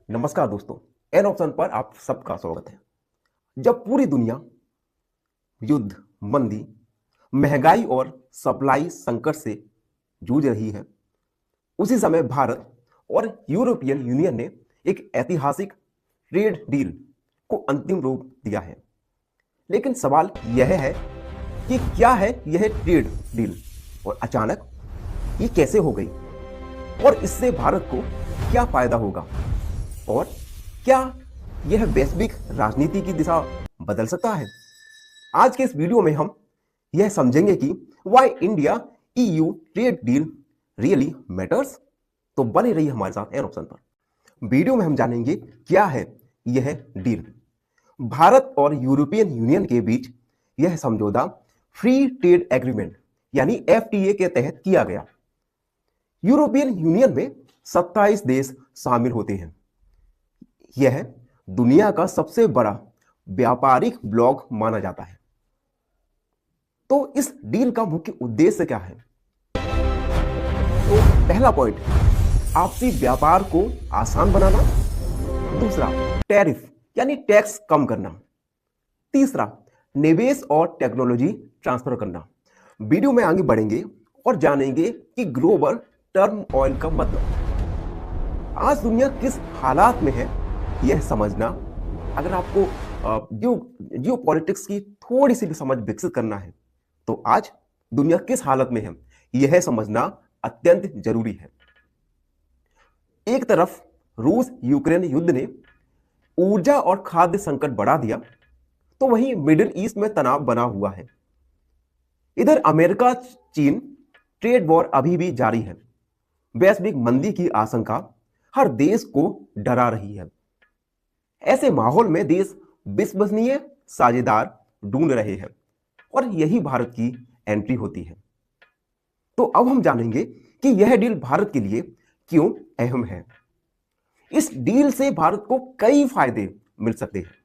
नमस्कार दोस्तों, an option पर आप सबका स्वागत है। जब पूरी दुनिया युद्ध, मंदी, महंगाई और सप्लाई संकट से जूझ रही है, उसी समय भारत और यूरोपियन यूनियन ने एक ऐतिहासिक ट्रेड डील को अंतिम रूप दिया है। लेकिन सवाल यह है कि क्या है यह ट्रेड डील और अचानक ये कैसे हो गई और इससे भारत को क्या फायदा होगा और क्या यह वैश्विक राजनीति की दिशा बदल सकता है। आज के इस वीडियो में हम यह समझेंगे कि why India EU trade deal really matters. तो बने रहिए हमारे साथ एन ऑप्शन पर। वीडियो में हम जानेंगे क्या है यह डील। भारत और यूरोपियन यूनियन के बीच यह समझौता फ्री ट्रेड एग्रीमेंट यानी एफटीए के तहत किया गया। यूरोपियन यूनियन में 27 देश शामिल होते हैं। यह दुनिया का सबसे बड़ा व्यापारिक ब्लॉक माना जाता है। तो इस डील का मुख्य उद्देश्य क्या है? तो पहला पॉइंट, आपसी व्यापार को आसान बनाना। दूसरा, टैरिफ यानी टैक्स कम करना। तीसरा, निवेश और टेक्नोलॉजी ट्रांसफर करना। वीडियो में आगे बढ़ेंगे और जानेंगे कि ग्लोबल टर्म ऑयल का मतलब। आज दुनिया किस हालात में है यह समझना, अगर आपको जियो पॉलिटिक्स की थोड़ी सी भी समझ विकसित करना है तो आज दुनिया किस हालत में है यह समझना अत्यंत जरूरी है। एक तरफ रूस यूक्रेन युद्ध ने ऊर्जा और खाद्य संकट बढ़ा दिया, तो वहीं मिडिल ईस्ट में तनाव बना हुआ है। इधर अमेरिका चीन ट्रेड वॉर अभी भी जारी है। वैश्विक मंदी की आशंका हर देश को डरा रही है। ऐसे माहौल में देश विश्वसनीय साझेदार ढूंढ रहे हैं और यही भारत की एंट्री होती है। तो अब हम जानेंगे कि यह डील भारत के लिए क्यों अहम है। इस डील से भारत को कई फायदे मिल सकते हैं।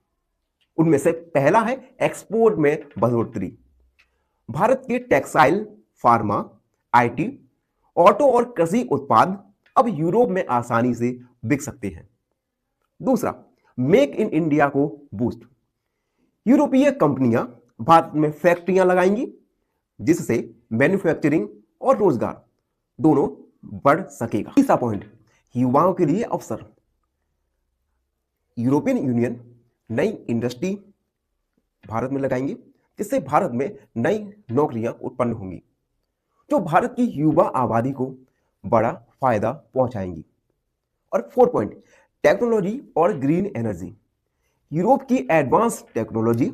उनमें से पहला है एक्सपोर्ट में बढ़ोतरी। भारत के टेक्सटाइल, फार्मा, आईटी, ऑटो और कृषि उत्पाद अब यूरोप में आसानी से बिक सकते हैं। दूसरा, मेक इन इंडिया को बूस्ट। यूरोपीय कंपनियां भारत में फैक्ट्रियां लगाएंगी, जिससे मैन्युफैक्चरिंग और रोजगार दोनों बढ़ सकेगा। तीसरा पॉइंट, युवाओं के लिए अवसर। यूरोपियन यूनियन नई इंडस्ट्री भारत में लगाएंगे, जिससे भारत में नई नौकरियां उत्पन्न होंगी, जो भारत की युवा आबादी को बड़ा फायदा पहुंचाएंगी। और फोर्थ पॉइंट, टेक्नोलॉजी और ग्रीन एनर्जी। यूरोप की एडवांस टेक्नोलॉजी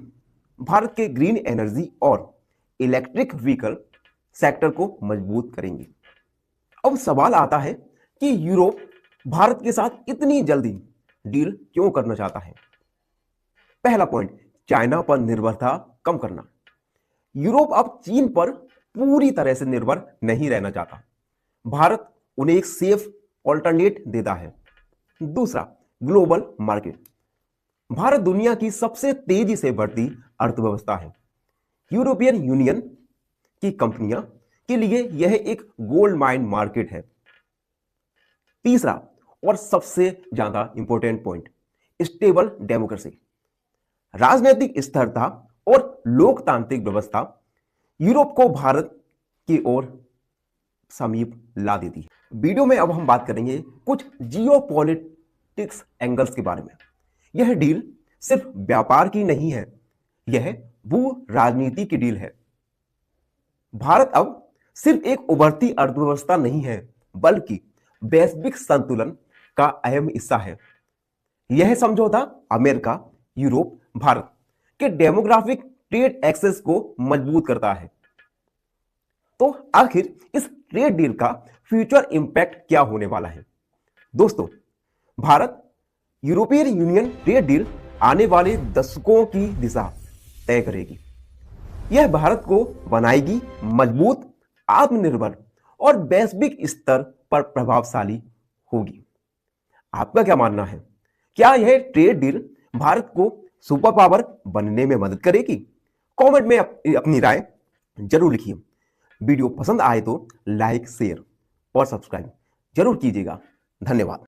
भारत के ग्रीन एनर्जी और इलेक्ट्रिक व्हीकल सेक्टर को मजबूत करेंगी। अब सवाल आता है कि यूरोप भारत के साथ इतनी जल्दी डील क्यों करना चाहता है। पहला पॉइंट, चाइना पर निर्भरता कम करना। यूरोप अब चीन पर पूरी तरह से निर्भर नहीं रहना चाहता। भारत उन्हें एक सेफ ऑल्टरनेट देता है। दूसरा, ग्लोबल मार्केट। भारत दुनिया की सबसे तेजी से बढ़ती अर्थव्यवस्था है। यूरोपियन यूनियन की कंपनियां के लिए यह एक गोल्ड माइन मार्केट है। तीसरा और सबसे ज्यादा इंपॉर्टेंट पॉइंट, स्टेबल डेमोक्रेसी। राजनीतिक स्थिरता और लोकतांत्रिक व्यवस्था यूरोप को भारत की ओर समीप ला देती है। वीडियो में अब हम बात करेंगे कुछ जियोपॉलिटिक्स एंगल्स के बारे में। यह डील सिर्फ व्यापार की नहीं है, यह भू राजनीति की डील है। भारत अब सिर्फ एक उभरती अर्थव्यवस्था नहीं है, बल्कि वैश्विक संतुलन का अहम हिस्सा है। यह समझौता अमेरिका, यूरोप, भारत के डेमोग्राफिक ट्रेड एक्सेस को मजबूत करता है। तो आखिर इस ट्रेड डील का फ्यूचर इंपैक्ट क्या होने वाला है? दोस्तों, Bharat European union trade deal आने वाले दशकों की दिशा तय करेगी। यह भारत को बनाएगी मजबूत, आत्मनिर्भर और वैश्विक स्तर पर प्रभावशाली होगी। आपका क्या मानना है? क्या यह ट्रेड डील भारत को सुपर पावर बनने में मदद करेगी? कमेंट में अपनी राय जरूर लिखिए। वीडियो पसंद आए तो लाइक, शेयर और सब्सक्राइब जरूर कीजिएगा। धन्यवाद।